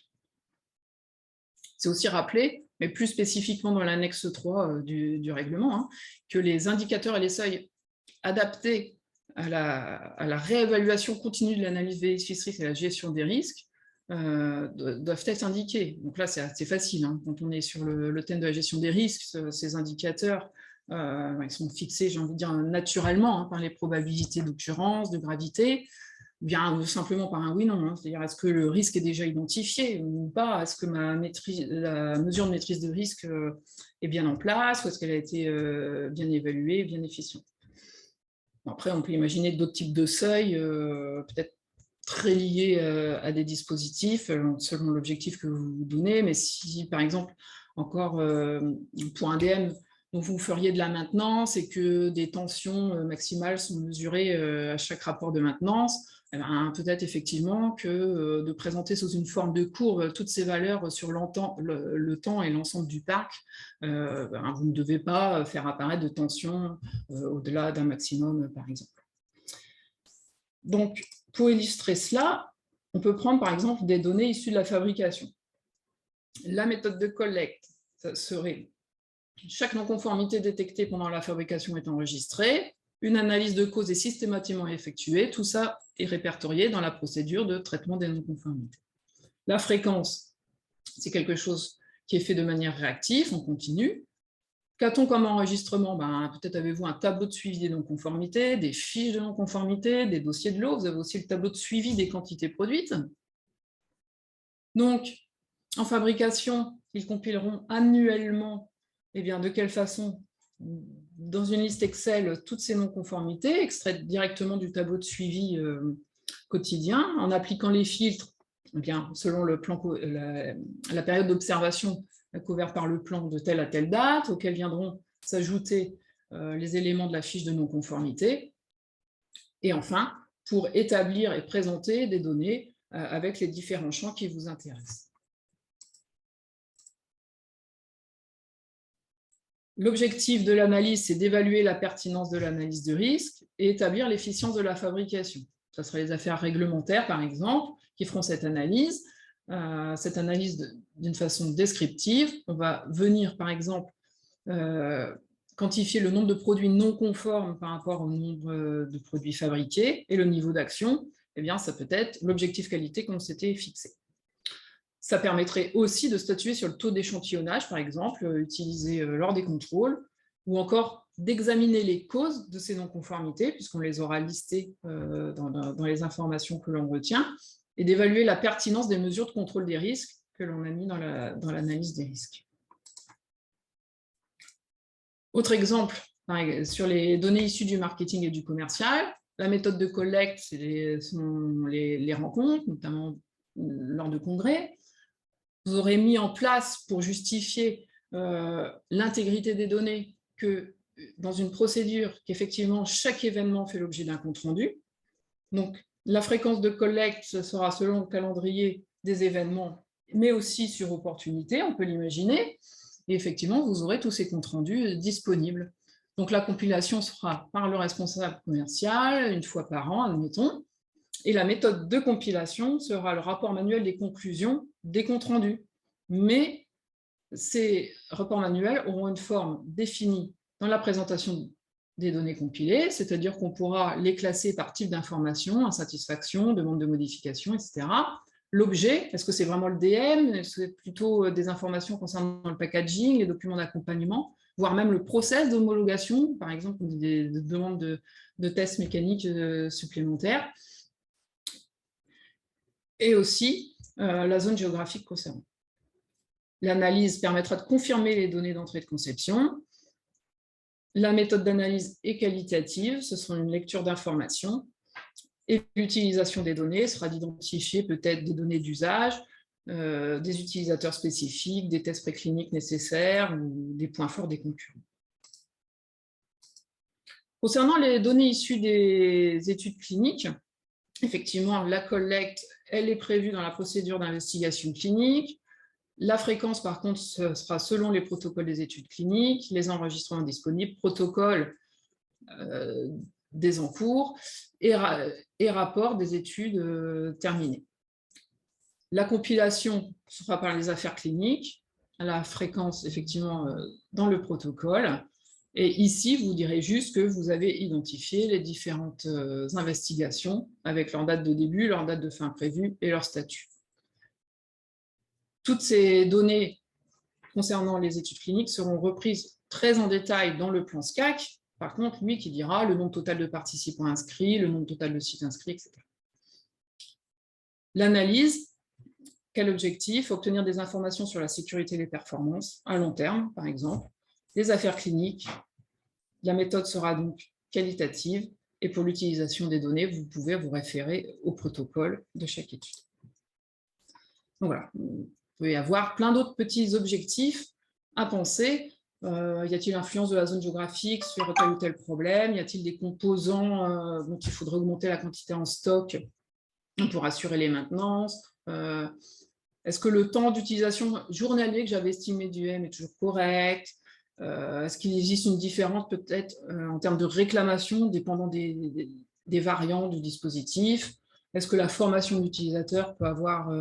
C'est aussi rappelé, mais plus spécifiquement dans l'annexe 3 du règlement, que les indicateurs et les seuils adaptés à la réévaluation continue de l'analyse bénéfice-risque et à la gestion des risques doivent être indiqués. Donc là, c'est assez facile. Quand on est sur le thème de la gestion des risques, ces indicateurs, ils sont fixés, j'ai envie de dire, naturellement par les probabilités d'occurrence, de gravité, bien simplement par un oui-non. C'est-à-dire, est-ce que le risque est déjà identifié ou pas? Est-ce que la mesure de maîtrise de risque est bien en place? Ou est-ce qu'elle a été bien évaluée, bien efficiente? Après, on peut imaginer d'autres types de seuils, peut-être très liés à des dispositifs, selon l'objectif que vous donnez. Mais si, par exemple, encore pour un DM, dont vous feriez de la maintenance et que des tensions maximales sont mesurées à chaque rapport de maintenance, peut-être effectivement que de présenter sous une forme de courbe toutes ces valeurs sur le temps et l'ensemble du parc, vous ne devez pas faire apparaître de tensions au-delà d'un maximum, par exemple. Donc, pour illustrer cela, on peut prendre par exemple des données issues de la fabrication. La méthode de collecte, ça serait chaque non-conformité détectée pendant la fabrication est enregistrée, une analyse de cause est systématiquement effectuée, tout ça est répertorié dans la procédure de traitement des non-conformités. La fréquence, c'est quelque chose qui est fait de manière réactive, on continue. Qu'a-t-on comme enregistrement? Peut-être avez-vous un tableau de suivi des non-conformités, des fiches de non-conformité, des dossiers de lot, vous avez aussi le tableau de suivi des quantités produites. Donc, en fabrication, ils compileront annuellement, de quelle façon? Dans une liste Excel, toutes ces non-conformités, extraites directement du tableau de suivi quotidien, en appliquant les filtres, selon le plan, la période d'observation couvert par le plan de telle à telle date, auxquels viendront s'ajouter les éléments de la fiche de non-conformité. Et enfin, pour établir et présenter des données avec les différents champs qui vous intéressent. L'objectif de l'analyse, c'est d'évaluer la pertinence de l'analyse de risque et établir l'efficience de la fabrication. Ce sera les affaires réglementaires, par exemple, qui feront cette analyse d'une façon descriptive. On va venir, par exemple, quantifier le nombre de produits non conformes par rapport au nombre de produits fabriqués et le niveau d'action. Ça peut être l'objectif qualité qu'on s'était fixé. Ça permettrait aussi de statuer sur le taux d'échantillonnage, par exemple, utilisé lors des contrôles, ou encore d'examiner les causes de ces non-conformités, puisqu'on les aura listées dans les informations que l'on retient, et d'évaluer la pertinence des mesures de contrôle des risques que l'on a mis dans l'analyse des risques. Autre exemple, sur les données issues du marketing et du commercial, la méthode de collecte, sont les rencontres, notamment lors de congrès. Vous aurez mis en place pour justifier l'intégrité des données que dans une procédure qu'effectivement chaque événement fait l'objet d'un compte rendu. Donc la fréquence de collecte sera selon le calendrier des événements, mais aussi sur opportunité, on peut l'imaginer. Et effectivement, vous aurez tous ces comptes rendus disponibles. Donc la compilation sera par le responsable commercial, une fois par an, admettons. Et la méthode de compilation sera le rapport manuel des conclusions des comptes rendus. Mais ces rapports manuels auront une forme définie dans la présentation des données compilées, c'est-à-dire qu'on pourra les classer par type d'information, insatisfaction, demande de modification, etc. L'objet, est-ce que c'est vraiment le DM? Est-ce que c'est plutôt des informations concernant le packaging, les documents d'accompagnement, voire même le process d'homologation, par exemple des demandes de tests mécaniques supplémentaires, et aussi la zone géographique concernée. L'analyse permettra de confirmer les données d'entrée de conception. La méthode d'analyse est qualitative, ce sont une lecture d'informations. Et l'utilisation des données sera d'identifier peut-être des données d'usage, des utilisateurs spécifiques, des tests précliniques nécessaires ou des points forts des concurrents. Concernant les données issues des études cliniques, effectivement, la collecte, elle est prévue dans la procédure d'investigation clinique. La fréquence, par contre, ce sera selon les protocoles des études cliniques, les enregistrements disponibles, protocoles des en cours et rapports des études terminées. La compilation sera par les affaires cliniques, à la fréquence, effectivement, dans le protocole. Et ici, vous direz juste que vous avez identifié les différentes investigations avec leur date de début, leur date de fin prévue et leur statut. Toutes ces données concernant les études cliniques seront reprises très en détail dans le plan SCAC. Par contre, lui qui dira le nombre total de participants inscrits, le nombre total de sites inscrits, etc. L'analyse, quel objectif? Obtenir des informations sur la sécurité et les performances à long terme, par exemple. Les affaires cliniques, la méthode sera donc qualitative et pour l'utilisation des données, vous pouvez vous référer au protocole de chaque étude. Donc voilà. Il peut y avoir plein d'autres petits objectifs à penser. Y a-t-il l'influence de la zone géographique sur tel ou tel problème? Y a-t-il des composants dont il faudrait augmenter la quantité en stock pour assurer les maintenances? Est-ce que le temps d'utilisation journalier que j'avais estimé du M est toujours correct? Est-ce qu'il existe une différence peut-être en termes de réclamation dépendant des variants du dispositif? Est-ce que la formation de l'utilisateur peut avoir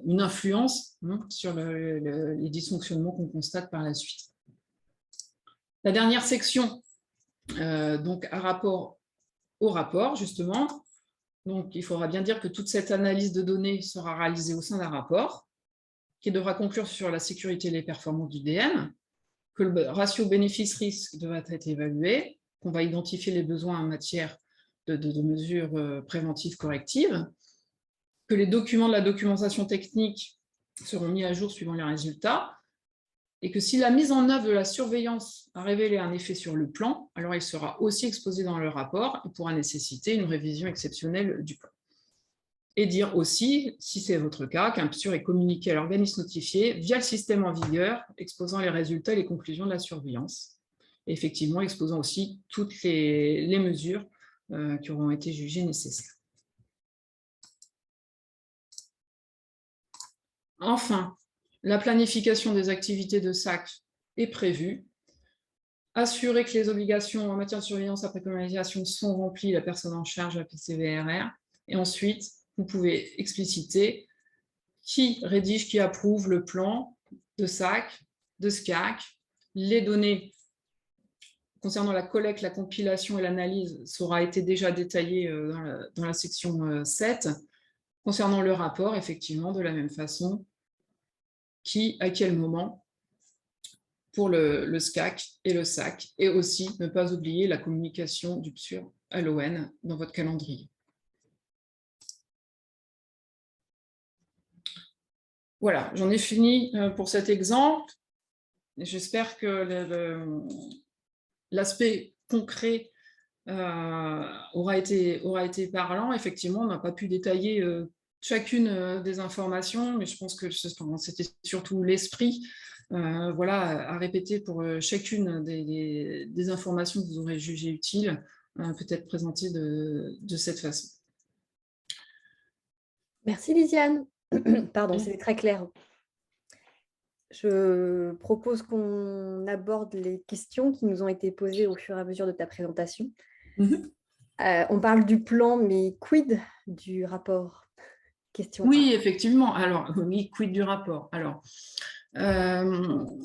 une influence sur les dysfonctionnements qu'on constate par la suite. La dernière section, donc à rapport au rapport, justement. Donc, il faudra bien dire que toute cette analyse de données sera réalisée au sein d'un rapport qui devra conclure sur la sécurité et les performances du DM, que le ratio bénéfice-risque devra être évalué, qu'on va identifier les besoins en matière de mesures préventives correctives, que les documents de la documentation technique seront mis à jour suivant les résultats, et que si la mise en œuvre de la surveillance a révélé un effet sur le plan, alors il sera aussi exposé dans le rapport et pourra nécessiter une révision exceptionnelle du plan. Et dire aussi, si c'est votre cas, qu'un PSUR est communiqué à l'organisme notifié via le système en vigueur, exposant les résultats et les conclusions de la surveillance, et effectivement exposant aussi toutes les mesures qui auront été jugées nécessaires. Enfin, la planification des activités de SAC est prévue. Assurer que les obligations en matière de surveillance après commercialisation sont remplies, la personne en charge, la PCVRR. Et ensuite, vous pouvez expliciter qui rédige, qui approuve le plan de SAC, de SCAC. Les données concernant la collecte, la compilation et l'analyse sera été déjà détaillée dans la section 7. concernant le rapport, effectivement, de la même façon, qui, à quel moment, pour le SCAC et le SAC, et aussi ne pas oublier la communication du PSUR à l'ON dans votre calendrier. Voilà, j'en ai fini pour cet exemple. J'espère que l'aspect concret aura été parlant. Effectivement, on n'a pas pu détailler chacune des informations, mais je pense que c'était surtout l'esprit voilà, à répéter pour chacune des informations que vous aurez jugées utiles, peut-être présentées de cette façon. Merci Lisiane. Pardon, c'était très clair. Je propose qu'on aborde les questions qui nous ont été posées au fur et à mesure de ta présentation. On parle du plan, mais quid du rapport? Question Oui, effectivement. Alors, oui, quid du rapport? Alors,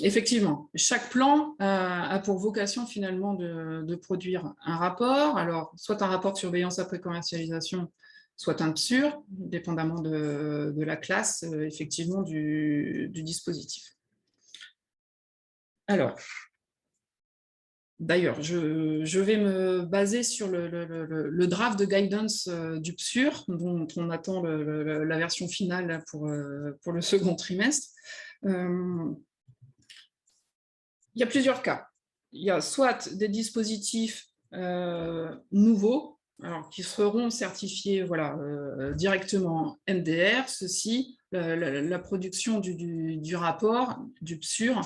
effectivement, chaque plan a pour vocation finalement de produire un rapport, alors soit un rapport de surveillance après commercialisation, soit un PSUR, dépendamment de la classe effectivement du dispositif. Alors, d'ailleurs, je vais me baser sur le draft de guidance du PSUR, dont on attend la version finale pour le second trimestre. Il y a plusieurs cas. Il y a soit des dispositifs nouveaux, alors, qui seront certifiés voilà, directement MDR, ceci, la production du rapport, du PSUR,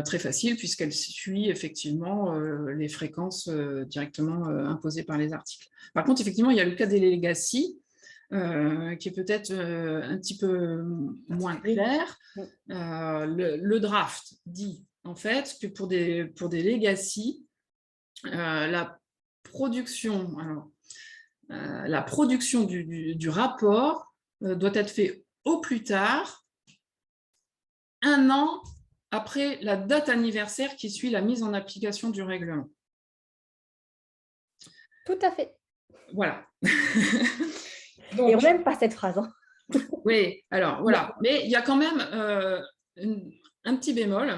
très facile, puisqu'elle suit effectivement les fréquences directement imposées par les articles. Par contre, effectivement, il y a le cas des legacy, qui est peut-être un petit peu moins clair. Le draft dit en fait que pour des legacy, la production, alors, la production du rapport doit être faite au plus tard 1 an après la date anniversaire qui suit la mise en application du règlement. Tout à fait. Voilà. Donc, et on n'aime pas cette phrase. Hein. Oui, alors voilà. Mais il y a quand même un petit bémol.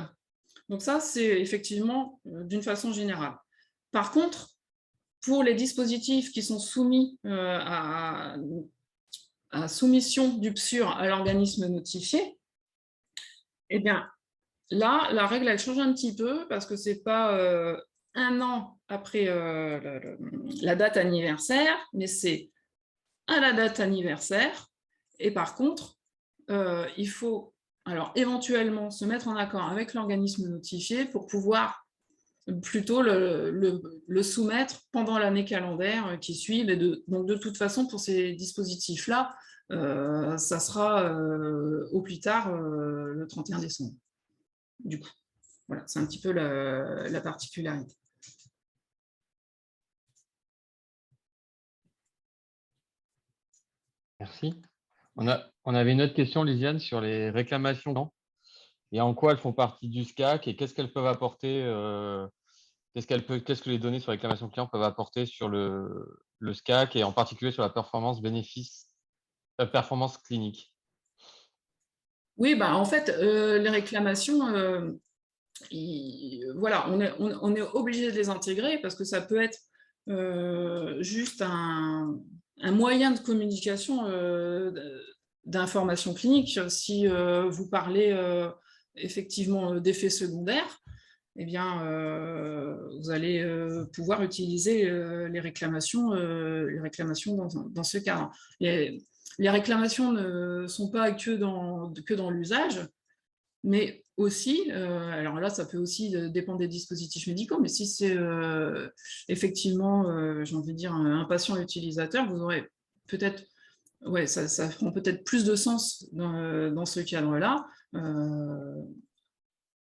Donc ça, c'est effectivement d'une façon générale. Par contre, pour les dispositifs qui sont soumis à soumission du PSUR à l'organisme notifié, eh bien, là, la règle, elle change un petit peu parce que ce n'est pas 1 an après la date anniversaire, mais c'est à la date anniversaire. Et par contre, il faut alors éventuellement se mettre en accord avec l'organisme notifié pour pouvoir plutôt le soumettre pendant l'année calendaire qui suit. Donc de toute façon, pour ces dispositifs-là, ça sera au plus tard le 31 décembre. Du coup, voilà, c'est un petit peu la particularité. Merci. On avait une autre question, Lisiane, sur les réclamations et en quoi elles font partie du SCAC et qu'est-ce qu'elles peuvent apporter, qu'est-ce que les données sur réclamation client peuvent apporter sur le SCAC et en particulier sur la performance clinique. Oui, bah, en fait, les réclamations, voilà, on est obligé de les intégrer parce que ça peut être juste un moyen de communication d'information clinique. Si vous parlez effectivement d'effets secondaires, eh bien, vous allez pouvoir utiliser les réclamations dans ce cadre. Les réclamations ne sont pas que dans l'usage, mais aussi, alors là, ça peut aussi dépendre des dispositifs médicaux, mais si c'est effectivement, j'ai envie de dire, un patient utilisateur, vous aurez peut-être, ouais, ça prend peut-être plus de sens dans ce cadre-là,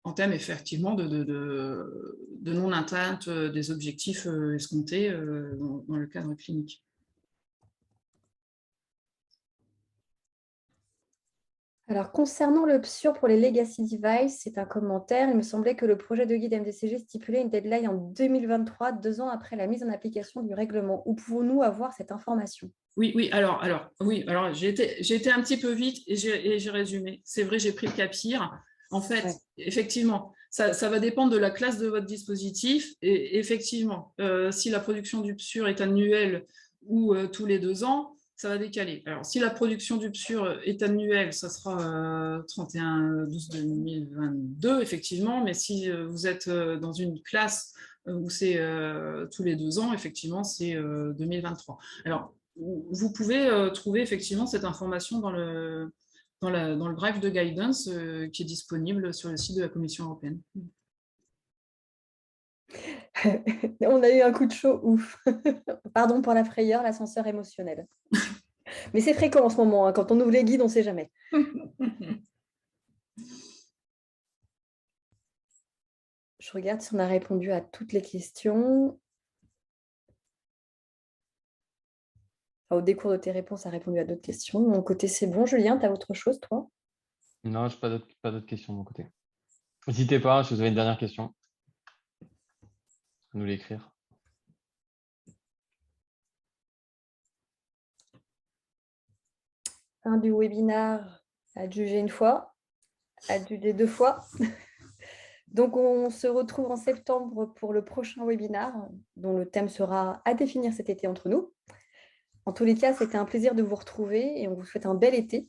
en termes effectivement de non-atteinte des objectifs escomptés dans le cadre clinique. Alors, concernant le PSUR pour les legacy devices, c'est un commentaire. Il me semblait que le projet de guide MDCG stipulait une deadline en 2023, 2 ans après la mise en application du règlement. Où pouvons-nous avoir cette information? Oui, alors j'ai été un petit peu vite et j'ai résumé. C'est vrai, j'ai pris le cas pire. En fait, Ouais. effectivement, ça va dépendre de la classe de votre dispositif. Et effectivement, si la production du PSUR est annuelle ou tous les 2 ans, ça va décaler. Alors, si la production du PSUR est annuelle, ça sera 31/12/2022, effectivement. Mais si vous êtes dans une classe où c'est tous les 2 ans, effectivement, c'est 2023. Alors, vous pouvez trouver effectivement cette information dans le drive de guidance qui est disponible sur le site de la Commission européenne. On a eu un coup de chaud, ouf. Pardon pour la frayeur, l'ascenseur émotionnel. Mais c'est fréquent en ce moment, hein. Quand on ouvre les guides, on ne sait jamais. Je regarde si on a répondu à toutes les questions. Au décours de tes réponses, ça a répondu à d'autres questions. De mon côté, c'est bon. Julien, tu as autre chose, toi? Non, je n'ai pas d'autres questions de mon côté. N'hésitez pas, si vous avez une dernière question, à nous l'écrire. Fin du webinaire, adjugé une fois, adjugé 2 fois. Donc, on se retrouve en septembre pour le prochain webinaire, dont le thème sera à définir cet été entre nous. En tous les cas, c'était un plaisir de vous retrouver et on vous souhaite un bel été.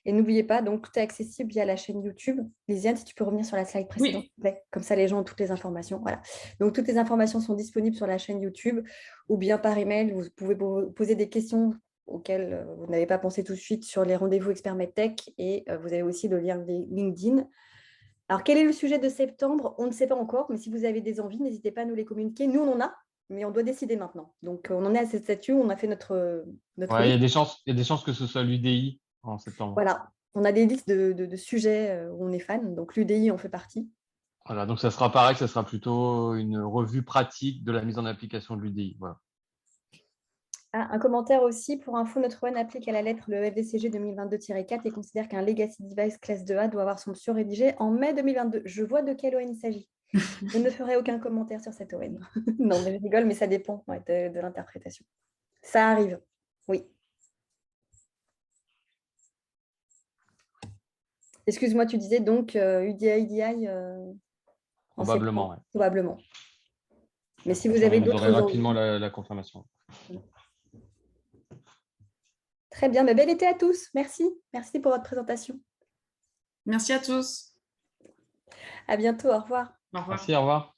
Et n'oubliez pas, donc tout est accessible via la chaîne YouTube. Lisiane, si tu peux revenir sur la slide précédente, Oui. s'il te plaît. Comme ça, les gens ont toutes les informations. Voilà. Donc, toutes les informations sont disponibles sur la chaîne YouTube ou bien par email. Vous pouvez poser des questions auxquelles vous n'avez pas pensé tout de suite sur les rendez-vous Expert MedTech et vous avez aussi le lien LinkedIn. Alors, quel est le sujet de septembre? On ne sait pas encore, mais si vous avez des envies, n'hésitez pas à nous les communiquer. Nous, on en a, mais on doit décider maintenant. Donc, on en est à cette statue, on a fait notre Ouais, il y a liste. des chances que ce soit l'UDI en septembre. Voilà, on a des listes de sujets où on est fan, donc l'UDI en fait partie. Voilà, donc ça sera pareil, ça sera plutôt une revue pratique de la mise en application de l'UDI. Voilà. Ah, un commentaire aussi, pour info, notre ON applique à la lettre le FDCG 2022-4 et considère qu'un Legacy Device classe 2A doit avoir son PSUR rédigé en mai 2022. Je vois de quel ON il s'agit. Je ne ferai aucun commentaire sur cette ON. Non, mais je rigole, mais ça dépend de l'interprétation. Ça arrive, oui. Excuse-moi, tu disais donc UDI, IDI en Probablement, septembre, ouais. probablement. Mais si vous Vous avez aurez d'autres rapidement envies. la confirmation. Très bien, mais bel été à tous. Merci. Merci pour votre présentation. Merci à tous. À bientôt, au revoir. Au revoir. Merci, au revoir.